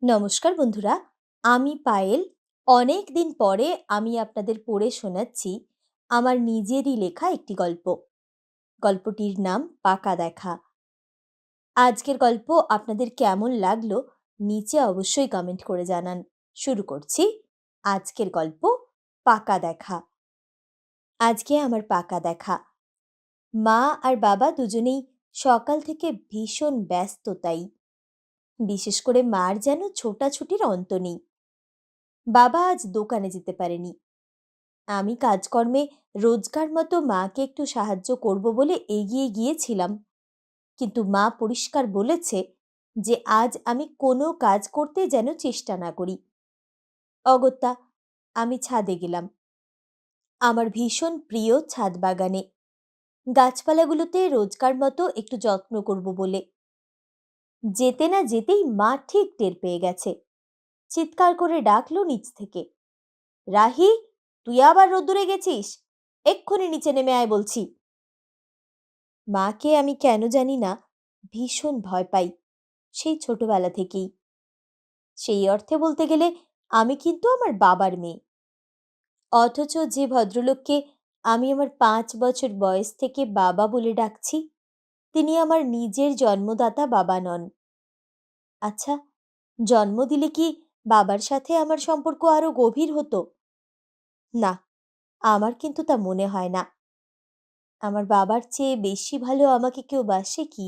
নমস্কার বন্ধুরা, আমি পায়েল। অনেক দিন পরে আমি আপনাদের পড়ে শোনাচ্ছি আমার নিজেরই লেখা একটি গল্প। গল্পটির নাম পাকা দেখা। আজকের গল্প আপনাদের কেমন লাগলো নিচে অবশ্যই কমেন্ট করে জানান। শুরু করছি আজকের গল্প, পাকা দেখা। আজকে আমার পাকা দেখা। মা আর বাবা দুজনেই সকাল থেকে ভীষণ ব্যস্ততাই। বিশেষ করে মার যেন ছোটাছুটির অন্ত নেই। বাবা আজ দোকানে যেতে পারেনি। আমি কাজকর্মে রোজকার মতো মাকে একটু সাহায্য করব বলে এগিয়ে গিয়েছিলাম, কিন্তু মা পরিষ্কার বলেছে যে আজ আমি কোনো কাজ করতে যেন চেষ্টা না করি। অগত্যা আমি ছাদে গেলাম, আমার ভীষণ প্রিয় ছাদ বাগানে। গাছপালাগুলোতে রোজকার মতো একটু যত্ন করব বলে। যেতে না যেতেই মা ঠিক টের পেয়ে গেছে। চিৎকার করে ডাকলো নিচ থেকে, রাহি, তুই আবার রোদ্দুরে গেছিস? এক্ষুনি নিচে নেমে আয় বলছি। মাকে আমি কেন জানি না ভীষণ ভয় পাই, সেই ছোটবেলা থেকেই। সেই অর্থে বলতে গেলে আমি কিন্তু আমার বাবার মেয়ে। অথচ যে ভদ্রলোককে আমি আমার 5 বছর বয়স থেকে বাবা বলে ডাকছি, তিনি আমার নিজের জন্মদাতা বাবা নন। আচ্ছা, জন্ম দিলে কি বাবার সাথে আমার সম্পর্ক আরো গভীর হতো? না, আমার কিন্তু তা মনে হয় না। আমার বাবার চেয়ে বেশি ভালো আমাকে কেউ বাসে কি?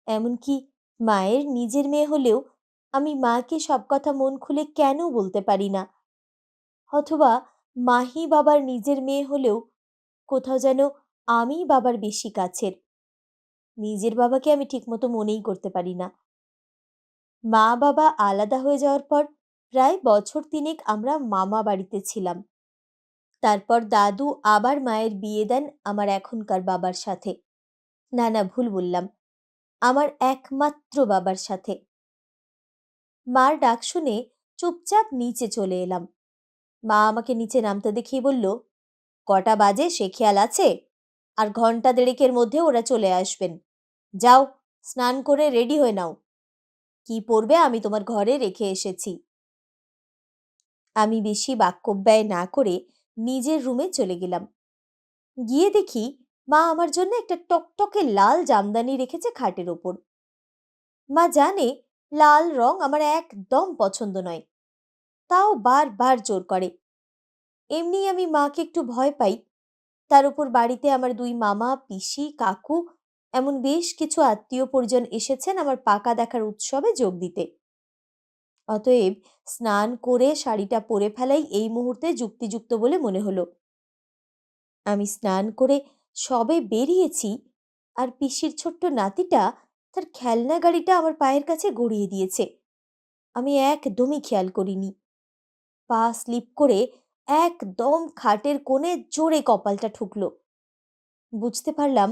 এমনকি মায়ের নিজের মেয়ে হলেও আমি মাকে সব কথা মন খুলে কেন বলতে পারি না? অথবা মাহি বাবার নিজের মেয়ে হলেও কোথাও যেন আমি বাবার বেশি কাছের। নিজের বাবাকে আমি ঠিকমতো মনেই করতে পারি না। মা বাবা আলাদা হয়ে যাওয়ার পর প্রায় বছর তিনেক আমরা মামা বাড়িতে ছিলাম। তারপর দাদু আবার মায়ের বিয়ে দেন আমার এখনকার বাবার সাথে। না না, ভুল বললাম, আমার একমাত্র বাবার সাথে। মার ডাক শুনে চুপচাপ নিচে চলে এলাম। মা আমাকে নিচে নামতে দেখিয়ে বলল, কটা বাজে সে খেয়াল আছে? আর ঘন্টা দেড়েকের মধ্যে ওরা চলে আসবেন। যাও, স্নান করে রেডি হয়ে নাও। কি পরবে আমি তোমার ঘরে রেখে এসেছি। আমি বেশি বাক্যব্যয় না করে নিজের রুমে চলে গেলাম। গিয়ে দেখি মা আমার জন্য একটা টকটকে লাল জামদানি রেখেছে খাটের ওপর। মা জানে লাল রং আমার একদম পছন্দ নয়, তাও বারবার জোর করে। এমনি আমি মাকে একটু ভয় পাই। তার উপর বাড়িতে আমার 2 মামা, পিসি, কাকু এমন বেশ কিছু আত্মীয় পরিজন এসেছেন আমার পাকা দেখার উৎসবে যোগ দিতে। অতএব স্নান করে শাড়িটা পরে ফেলাই এই মুহূর্তে যুক্তিযুক্ত বলে মনে হলো। আমি স্নান করে সবে বেরিয়েছি আর পিসির ছোট্ট নাতিটা তার খেলনা গাড়িটা আমার পায়ের কাছে গড়িয়ে দিয়েছে। আমি একদমই খেয়াল করিনি। পা স্লিপ করে একদম খাটের কোণে জোরে কপালটা ঠুকলো। বুঝতে পারলাম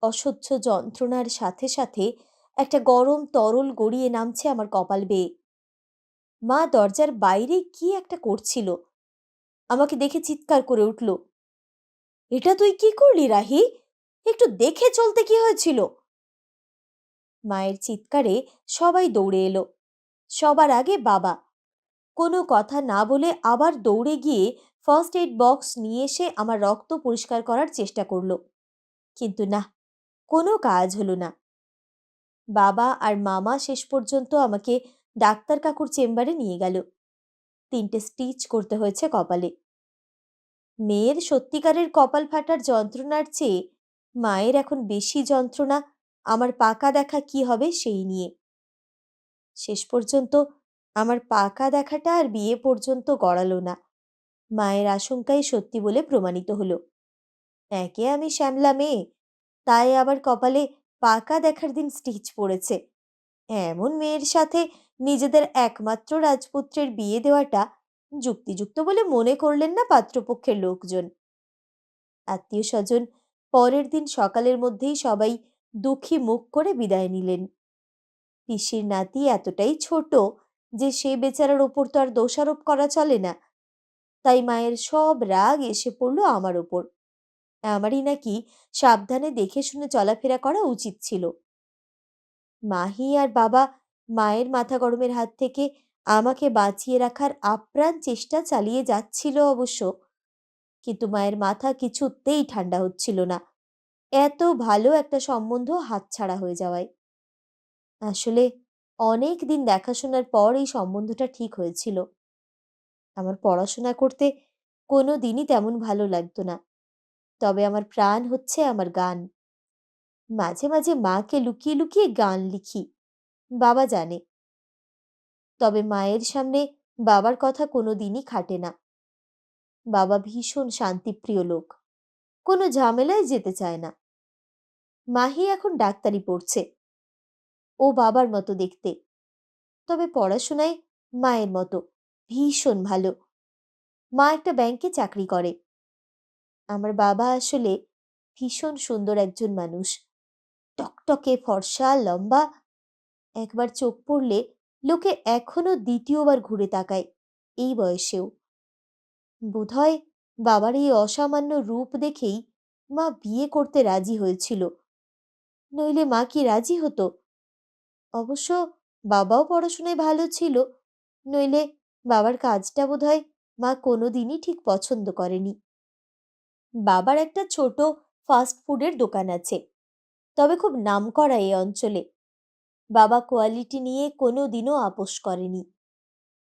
অসহ্য যন্ত্রণার সাথে সাথে একটা গরম তরল গড়িয়ে নামছে আমার কপাল বেয়ে। মা দরজার বাইরে কি একটা করছিল, আমাকে দেখে চিৎকার করে উঠল, এটা তুই কি করলি রাহি? একটু দেখে চলতে কি হয়েছিল? মায়ের চিৎকারে সবাই দৌড়ে এলো, সবার আগে বাবা। কোনো কথা না বলে আবার দৌড়ে গিয়ে ফার্স্ট এইড বক্স নিয়ে এসে আমার রক্ত পরিষ্কার করার চেষ্টা করলো, কিন্তু না, কোনো কাজ হলো না। বাবা আর মামা শেষ পর্যন্ত আমাকে ডাক্তার কাকুর চেম্বারে নিয়ে গেল। 3টে স্টিচ করতে হয়েছে কপালে। মেয়ের সত্যিকারের কপাল ফাটার যন্ত্রণার চেয়ে মায়ের এখন বেশি যন্ত্রণা আমার পাকা দেখা কি হবে সেই নিয়ে। শেষ পর্যন্ত আমার পাকা দেখাটা আর বিয়ে পর্যন্ত গড়ালো না। মায়ের আশঙ্কাই সত্যি বলে প্রমাণিত হলো। একে আমি শ্যামলা মেয়ে, তাই আবার কপালে পাকা দেখার দিন স্টিচ পড়েছে। এমন মেয়ের সাথে নিজেদের একমাত্র রাজপুত্রের বিয়ে দেওয়াটা যুক্তিযুক্ত বলে মনে করলেন না পাত্রপক্ষের লোকজন। আত্মীয় স্বজন পরের দিন সকালের মধ্যেই সবাই দুঃখী মুখ করে বিদায় নিলেন। পিসির নাতি এতটাই ছোট যে সে বেচারার ওপর তো আর দোষারোপ করা চলে না, তাই মায়ের সব রাগ এসে পড়ল আমার ওপর। আমারই নাকি সাবধানে দেখে শুনে চলাফেরা করা উচিত ছিল। মাহি আর বাবা মায়ের মাথা গরমের হাত থেকে আমাকে বাঁচিয়ে রাখার আপ্রাণ চেষ্টা চালিয়ে যাচ্ছিল অবশ্য, কিন্তু মায়ের মাথা কিছুতেই ঠান্ডা হচ্ছিল না এত ভালো একটা সম্বন্ধ হাতছাড়া হয়ে যাওয়ায়। আসলে অনেক দিন দেখাশোনার পর এই সম্বন্ধটা ঠিক হয়েছিল। আমার পড়াশোনা করতে কোনো দিনই তেমন ভালো লাগতো না, তবে আমার প্রাণ হচ্ছে আমার গান। মাঝে মাঝে মাকে লুকিয়ে লুকিয়ে গান লিখি, বাবা জানে। তবে মায়ের সামনে বাবার কথা কোনো দিনই খাটে না। বাবা ভীষণ শান্তিপ্রিয় লোক, কোনো ঝামেলায় যেতে চায় না। মাহি এখন ডাক্তারি পড়ছে, ও বাবার মতো দেখতে, তবে পড়াশোনায় মায়ের মতো ভীষণ ভালো। মা একটা ব্যাংকে চাকরি করে। আমার বাবা আসলে ভীষণ সুন্দর একজন মানুষ, টকটকে ফর্সা লম্বা। একবার চোখ পড়লে লোকে এখনো দ্বিতীয়বার ঘুরে তাকায় এই বয়সেও। বোধহয় বাবার এই অসামান্য রূপ দেখেই মা বিয়ে করতে রাজি হয়েছিল, নইলে মা কি রাজি হতো? অবশ্য বাবাও পড়াশোনায় ভালো ছিল, নইলে বাবার কাজটা বোধহয় মা কোনোদিনই ঠিক পছন্দ করেনি। বাবার একটা ছোট ফাস্ট ফুডের দোকান আছে, তবে খুব নামকরা এই অঞ্চলে। বাবা কোয়ালিটি নিয়ে কোনো দিনও আপোস করেনি।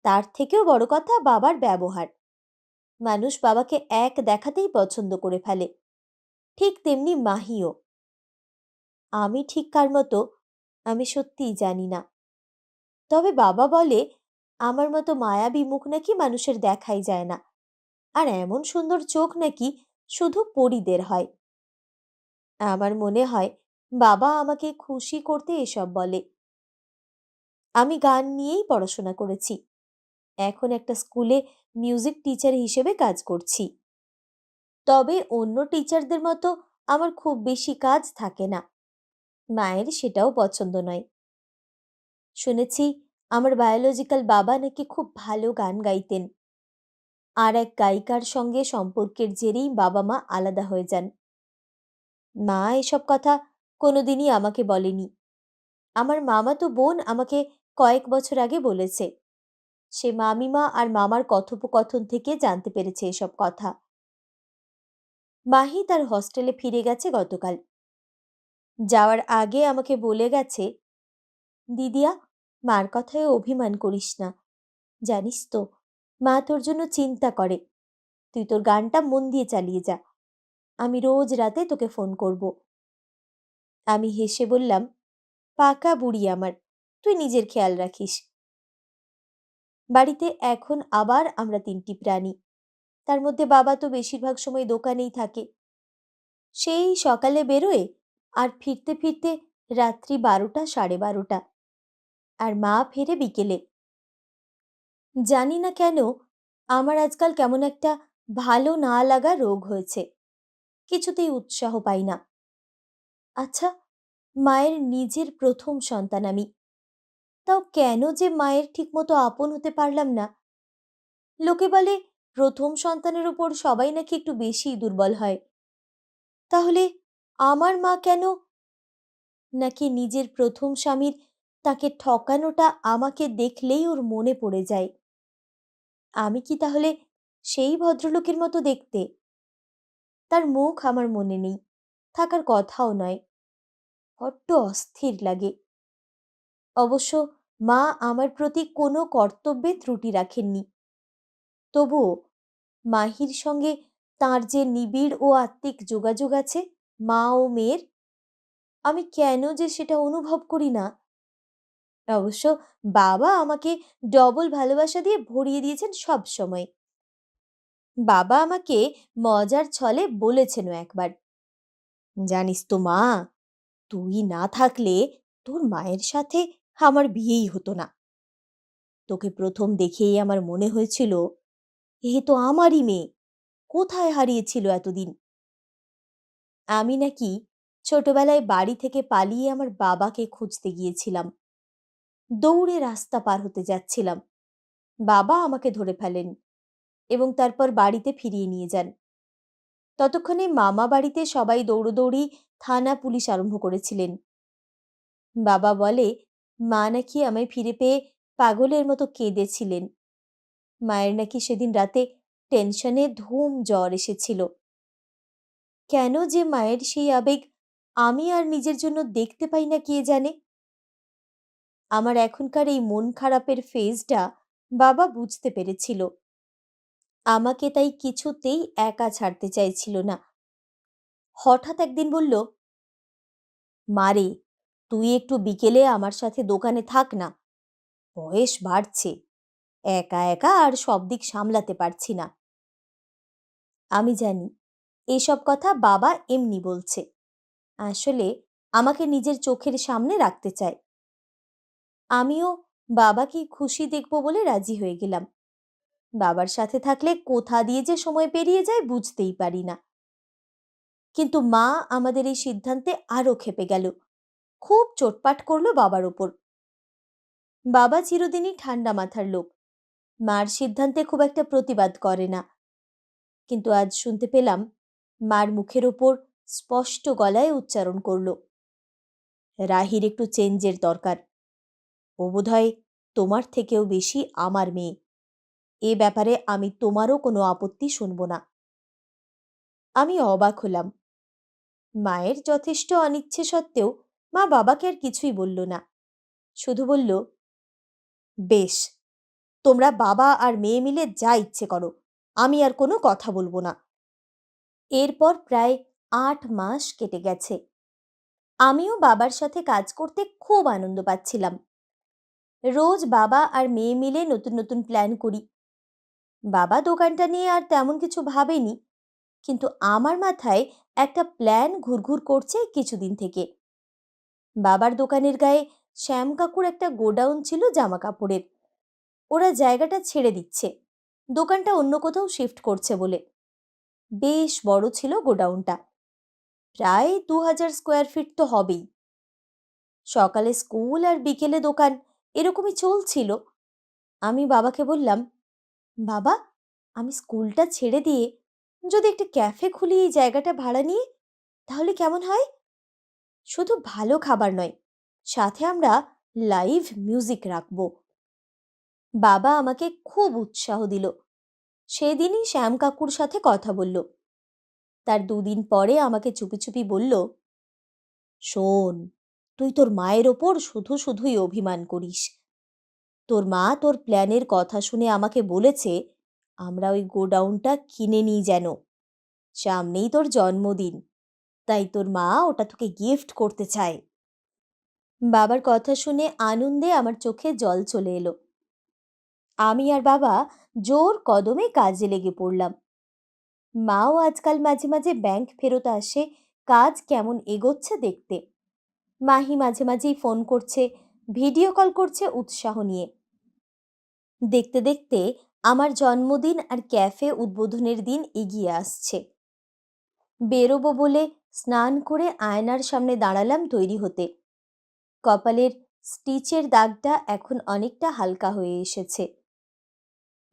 তার থেকেও বড় কথা বাবার ব্যবহার। মানুষ বাবাকে এক দেখাতেই পছন্দ করে ফেলে, ঠিক তেমনি মাহিও। আমি ঠিক কার মতো আমি সত্যিই জানি না, তবে বাবা বলে আমার মতো মায়াবী মুখ নাকি মানুষের দেখাই যায় না, আর এমন সুন্দর চোখ নাকি শুধু পরীদের হয়। আমার মনে হয় বাবা আমাকে খুশি করতে এসব বলে। আমি গান নিয়েই পড়াশোনা করেছি, এখন একটা স্কুলে মিউজিক টিচার হিসেবে কাজ করছি। তবে অন্য টিচারদের মতো আমার খুব বেশি কাজ থাকে না, মায়ের সেটাও পছন্দ নয়। শুনেছি আমার বায়োলজিক্যাল বাবা নাকি খুব ভালো গান গাইতেন, আর এক গায়িকার সঙ্গে সম্পর্কের জেরেই বাবা মা আলাদা হয়ে যান। মা এসব কথা কোনোদিনই আমাকে বলেনি। আমার মামাতো বোন আমাকে কয়েক বছর আগে বলেছে, সে মামিমা আর মামার কথোপকথন থেকে জানতে পেরেছে এসব কথা। মাহি তার হস্টেলে ফিরে গেছে গতকাল। যাওয়ার আগে আমাকে বলে গেছে, দিদিয়া, মার কথায় অভিমান করিস না, জানিস তো মা তোর জন্য চিন্তা করে। তুই তোর গানটা মন দিয়ে চালিয়ে যা, আমি রোজ রাতে তোকে ফোন করব। আমি হেসে বললাম, পাকা বুড়ি আমার, তুই নিজের খেয়াল রাখিস। বাড়িতে এখন আবার আমরা তিনটি প্রাণী, তার মধ্যে বাবা তো বেশিরভাগ সময় দোকানেই থাকে। সেই সকালে বেরোয় আর ফিরতে ফিরতে রাত্রি 12টা 12:30, আর মা ফেরে বিকেলে। জানি না কেন আমার আজকাল কেমন একটা ভালো না লাগা রোগ হয়েছে, কিছুতেই উৎসাহ পাই না। আচ্ছা, মায়ের নিজের প্রথম সন্তান আমি, তাও কেন যে মায়ের ঠিকমতো আপন হতে পারলাম না। লোকে বলে প্রথম সন্তানের উপর সবাই নাকি একটু বেশি দুর্বল হয়, তাহলে আমার মা কেন? নাকি নিজের প্রথম স্বামীর তাকে ঠকানোটা আমাকে দেখলেই ওর মনে পড়ে যায়? আমি কি তাহলে সেই ভদ্রলোকের মতো দেখতে? তার মুখ আমার মনে নেই, থাকার কথাও নয়। বড্ড অস্থির লাগে। অবশ্য মা আমার প্রতি কোনো কর্তব্যে ত্রুটি রাখেননি, তবুও মাহির সঙ্গে তার যে নিবিড় ও আত্মিক যোগাযোগ আছে মা ও মেয়ের, আমি কেন যে সেটা অনুভব করি না। অবশ্য বাবা আমাকে ডবল ভালোবাসা দিয়ে ভরিয়ে দিয়েছেন সব সময়। বাবা আমাকে মজার ছলে বলেছেনও একবার, জানিস তো মা, তুই না থাকলে তোর মায়ের সাথে আমার বিয়েই হতো না। তোকে প্রথম দেখেই আমার মনে হয়েছিল এ তো আমারই মেয়ে, কোথায় হারিয়েছিল এতদিন। আমি নাকি ছোটবেলায় বাড়ি থেকে পালিয়ে আমার বাবাকে খুঁজতে গিয়েছিলাম। দৌড়ে রাস্তা পার হতে যাচ্ছিলাম, বাবা আমাকে ধরে ফেলেন এবং তারপর বাড়িতে ফিরিয়ে নিয়ে যান। ততক্ষণে মামা বাড়িতে সবাই দৌড়োদৌড়ি থানা পুলিশ আরম্ভ করেছিলেন। বাবা বলে মা নাকি আমায় ফিরে পেয়ে পাগলের মতো কেঁদেছিলেন। মায়ের নাকি সেদিন রাতে টেনশনে ধুম জ্বর এসেছিল। কেন যে মায়ের সেই আবেগ আমি আর নিজের জন্য দেখতে পাই না কে জানে। আমার এখনকার এই মন খারাপের ফেজটা বাবা বুঝতে পেরেছিল। আমাকে তাই কিছুতেই একা ছাড়তে চাইছিল না। হঠাৎ একদিন বলল, মারে, তুই একটু বিকেলে আমার সাথে দোকানে থাক না, বয়স বাড়ছে, একা একা আর সব দিক সামলাতে পারছি না। আমি জানি এসব কথা বাবা এমনি বলছে, আসলে আমাকে নিজের চোখের সামনে রাখতে চায়। আমিও বাবাকে খুশি দেখব বলে রাজি হয়ে গেলাম। বাবার সাথে থাকলে কোথা দিয়ে যে সময় পেরিয়ে যায় বুঝতেই পারি না। কিন্তু মা আমাদের এই সিদ্ধান্তে আরো ক্ষেপে গেল, খুব চোটপাট করলো বাবার ওপর। বাবা চিরদিনই ঠান্ডা মাথার লোক, মার সিদ্ধান্তে খুব একটা প্রতিবাদ করে না। কিন্তু আজ শুনতে পেলাম মার মুখের ওপর স্পষ্ট গলায় উচ্চারণ করল, রাহির একটু চেঞ্জের দরকার। ও বোধহয় তোমার থেকেও বেশি আমার মেয়ে। এ ব্যাপারে আমি তোমারও কোনো আপত্তি শুনব না। আমি অবাক হলাম। মায়ের যথেষ্ট অনিচ্ছে সত্ত্বেও মা বাবাকে আর কিছুই বলল না, শুধু বলল, বেশ, তোমরা বাবা আর মেয়ে মিলে যা ইচ্ছে করো, আমি আর কোনো কথা বলবো না। এরপর প্রায় ৮ মাস কেটে গেছে। আমিও বাবার সাথে কাজ করতে খুব আনন্দ পাচ্ছিলাম। রোজ বাবা আর মেয়ে মিলে নতুন নতুন প্ল্যান করি। বাবা দোকানটা নিয়ে আর তেমন কিছু ভাবেনি, কিন্তু আমার মাথায় একটা প্ল্যান ঘুরঘুর করছে কিছুদিন থেকে। বাবার দোকানের গায়ে শ্যাম কাকুর একটা গোডাউন ছিল জামা কাপড়ের। ওরা জায়গাটা ছেড়ে দিচ্ছে, দোকানটা অন্য কোথাও শিফট করছে বলে। বেশ বড় ছিল গোডাউনটা, প্রায় ২০০০ স্কোয়ার ফিট তো হবেই। সকালে স্কুল আর বিকেলে দোকান, এরকমই চলছিল। আমি বাবাকে বললাম, বাবা, আমি স্কুলটা ছেড়ে দিয়ে যদি একটা ক্যাফে খুলি এই জায়গাটা ভাড়া নিয়ে, তাহলে কেমন হয়? শুধু ভালো খাবার নয়, সাথে আমরা লাইভ মিউজিক রাখবো। বাবা আমাকে খুব উৎসাহ দিল। সেদিনই শ্যাম কাকুর সাথে কথা বলল। তার ২ দিন পরে আমাকে চুপি চুপি বলল, শোন, তুই তোর মায়ের ওপর শুধু শুধুই অভিমান করিস। তোর মা তোর প্ল্যানের কথা শুনে আমাকে বলেছে আমরা ওই গোডাউনটা কিনে নিই যেন। সামনেই তোর জন্মদিন, তাই তোর মা ওটা তোকে গিফট করতে চায়। বাবার কথা শুনে আনন্দে আমার চোখে জল চলে এলো। আমি আর বাবা জোর কদমে কাজে লেগে পড়লাম। মাও আজকাল মাঝে মাঝে ব্যাংক ফেরত আসে কাজ কেমন এগোচ্ছে দেখতে। মাহি মাঝে মাঝেই ফোন করছে, ভিডিও কল করছে উৎসাহ নিয়ে। দেখতে দেখতে আমার জন্মদিন আর ক্যাফে উদ্বোধনের দিন এগিয়ে আসছে। বেরোবো বলে স্নান করে আয়নার সামনে দাঁড়ালাম তৈরি হতে। কপালের স্টিচের দাগটা এখন অনেকটা হালকা হয়ে এসেছে।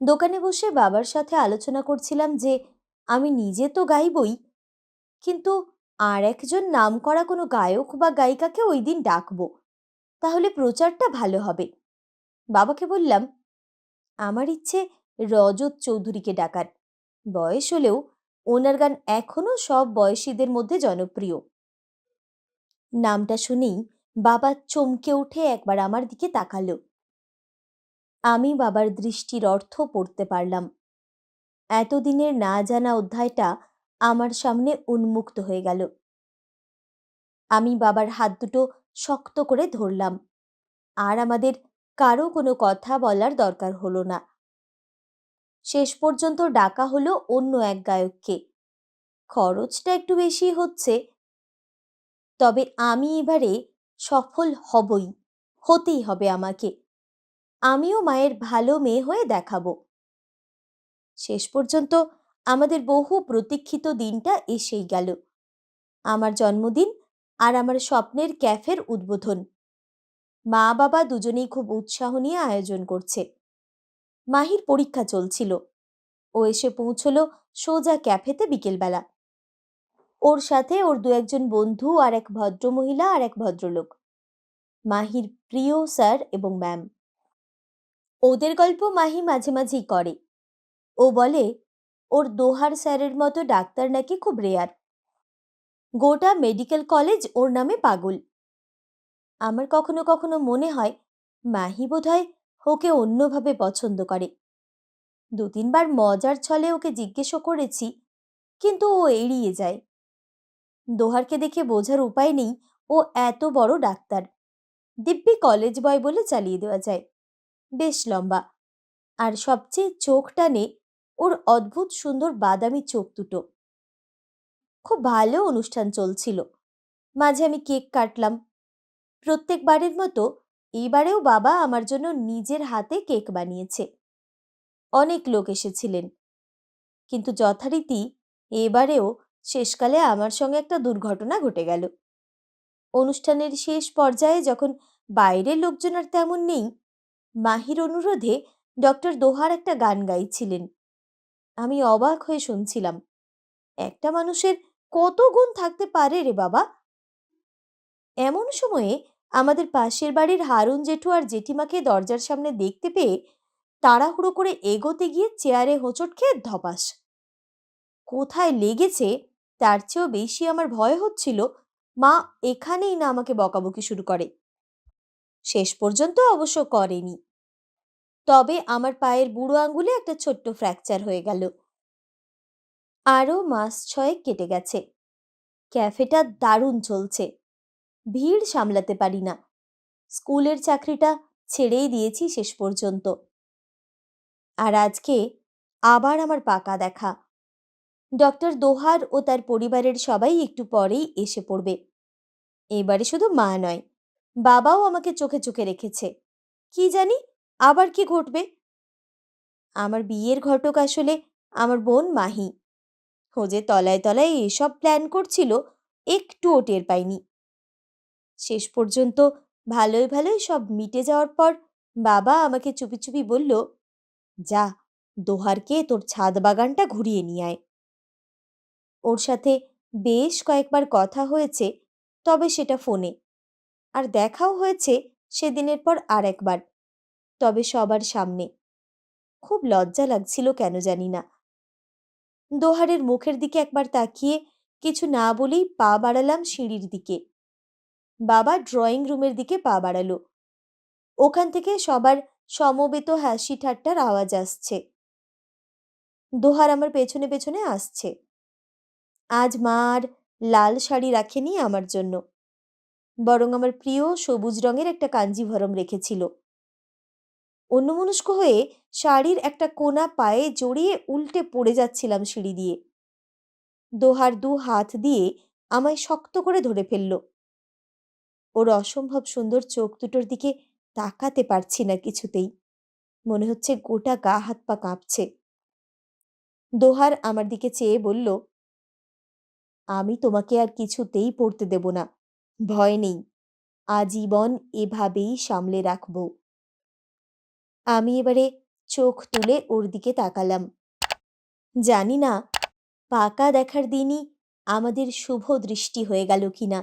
দোকানে বসে বাবার সাথে আলোচনা করছিলাম যে আমি নিজে তো গাইবই, কিন্তু আর একজন নামকরা কোনো গায়ক বা গায়িকাকে ওই দিন ডাকবো, তাহলে প্রচারটা ভালো হবে। বাবাকে বললাম, আমার ইচ্ছে রজত চৌধুরীকে ডাকার। বয়স হলেও ওনার গান এখনো সব বয়সীদের মধ্যে জনপ্রিয়। নামটা শুনেই বাবা চমকে উঠে একবার আমার দিকে তাকালো। আমি বাবার দৃষ্টির অর্থ পড়তে পারলাম। এতদিনের না জানা অধ্যায়টা আমার সামনে উন্মুক্ত হয়ে গেল। আমি বাবার হাত দুটো শক্ত করে ধরলাম, আর আমাদের কারো কোনো কথা বলার দরকার হলো না। শেষ পর্যন্ত ডাকা হলো অন্য এক গায়ককে। খরচটা একটু বেশি হচ্ছে, তবে আমি এবারে সফল হবই, হতেই হবে আমাকে। আমিও মায়ের ভালো মেয়ে হয়ে দেখাবো। শেষ পর্যন্ত আমাদের বহু প্রতীক্ষিত দিনটা এসেই গেল। আমার জন্মদিন আর আমার স্বপ্নের ক্যাফের উদ্বোধন। মা বাবা দুজনেই খুব উৎসাহ নিয়ে আয়োজন করছে। মাহির পরীক্ষা চলছিল, ও এসে পৌঁছলো সোজা ক্যাফেতে বিকেলবেলা। ওর সাথে ওর ২-১ জন বন্ধু আর এক ভদ্রমহিলা আর এক ভদ্রলোক। মাহির প্রিয় স্যার এবং ম্যাম। ওদের গল্প মাহি মাঝে মাঝেই করে। ও বলে ওর দোহার স্যারের মতো ডাক্তার নাকি খুব রেয়ার। গোটা মেডিকেল কলেজ ওর নামে পাগল। আমার কখনো কখনো মনে হয় মাহি বোধহয় ওকে অন্যভাবে পছন্দ করে। দু তিনবার মজার ছলে ওকে জিজ্ঞেসও করেছি, কিন্তু ও এড়িয়ে যায়। দোহারকে দেখে বোঝার উপায় নেই ও এত বড় ডাক্তার। দিব্যি কলেজ বয় বলে চালিয়ে দেওয়া যায়। বেশ লম্বা, আর সবচেয়ে চোখ টানে ওর অদ্ভুত সুন্দর বাদামি চোখ দুটো। খুব ভালো অনুষ্ঠান চলছিল। মাঝে আমি কেক কাটলাম। প্রত্যেকবারের মতো এইবারেও বাবা আমার জন্য নিজের হাতে কেক বানিয়েছে। অনেক লোক এসেছিলেন, কিন্তু যথারীতি এবারেও শেষকালে আমার সঙ্গে একটা দুর্ঘটনা ঘটে গেল। অনুষ্ঠানের শেষ পর্যায়ে যখন বাইরের লোকজন আর তেমন নেই, মাহির অনুরোধে ডক্টর দোহার একটা গান গাইছিলেন। আমি অবাক হয়ে শুনছিলাম। একটা মানুষের কত গুণ থাকতে পারে রে বাবা! এমন সময়ে আমাদের পাশের বাড়ির হারুন জেঠু আর জেঠিমাকে দরজার সামনে দেখতে পেয়ে তাড়াহুড়ো করে এগোতে গিয়ে চেয়ারে হোঁচট খেয়ে ধপাস। কোথায় লেগেছে তার চেয়েও বেশি আমার ভয় হচ্ছিল মা এখানেই না আমাকে বকাবকি শুরু করে। শেষ পর্যন্ত অবশ্য করেনি। তবে আমার পায়ের বুড়ো আঙ্গুলে একটা ছোট্ট ফ্র্যাকচার হয়ে গেল। আরও মাস 6 কেটে গেছে। ক্যাফেটা দারুণ চলছে। ভিড় সামলাতে পারি না। স্কুলের চাকরিটা ছেড়েই দিয়েছি শেষ পর্যন্ত। আর আজকে আবার আমার পাকা দেখা। ডক্টর দোহার ও তার পরিবারের সবাই একটু পরেই এসে পড়বে। এবারে শুধু মা নয়, বাবাও আমাকে চোখে চোখে রেখেছে। কি জানি আবার কি ঘটবে। আমার বিয়ের ঘটক আসলে আমার বোন মাহি। ও যে তলায় তলায় এসব প্ল্যান করছিল একটুও টের পাইনি। শেষ পর্যন্ত ভালোই ভালোই সব মিটে যাওয়ার পর বাবা আমাকে চুপি চুপি বলল, যা দোহারকে তোর ছাদ বাগানটা ঘুরিয়ে নিয়ে আয়। ওর সাথে বেশ কয়েকবার কথা হয়েছে, তবে সেটা ফোনে। আর দেখাও হয়েছে সেদিনের পর আর একবার, তবে সবার সামনে। খুব লজ্জা লাগছিল কেন জানি না। দোহারের মুখের দিকে একবার তাকিয়ে কিছু না বলেই পা বাড়ালাম সিঁড়ির দিকে। বাবা ড্রয়িং রুমের দিকে পা বাড়ালো। ওখান থেকে সবার সমবেত হাসি ঠাট্টার আওয়াজ আসছে। দোহার আমার পেছনে পেছনে আসছে। আজ মা আর লাল শাড়ি রাখেনি আমার জন্য, বরং আমার প্রিয় সবুজ রঙের একটা কাঞ্জিভরম রেখেছিল। অন্যমনস্ক হয়ে শাড়ির একটা কোনা পায়ে জড়িয়ে উল্টে পড়ে যাচ্ছিলাম সিঁড়ি দিয়ে। দোহার দু হাত দিয়ে আমায় শক্ত করে ধরে ফেলল। ওর অসম্ভব সুন্দর চোখ দুটোর দিকে তাকাতে পারছি না কিছুতেই। মনে হচ্ছে গোটা গা হাত পা কাঁপছে। দোহার আমার দিকে চেয়ে বলল, আমি তোমাকে আর কিছুতেই পড়তে দেব না। ভয় নেই, আজীবন এভাবেই সামলে রাখব। আমি এবারে চোখ তুলে ওর দিকে তাকালাম। জানি না পাকা দেখার দিনই আমাদের শুভ দৃষ্টি হয়ে গেল কিনা।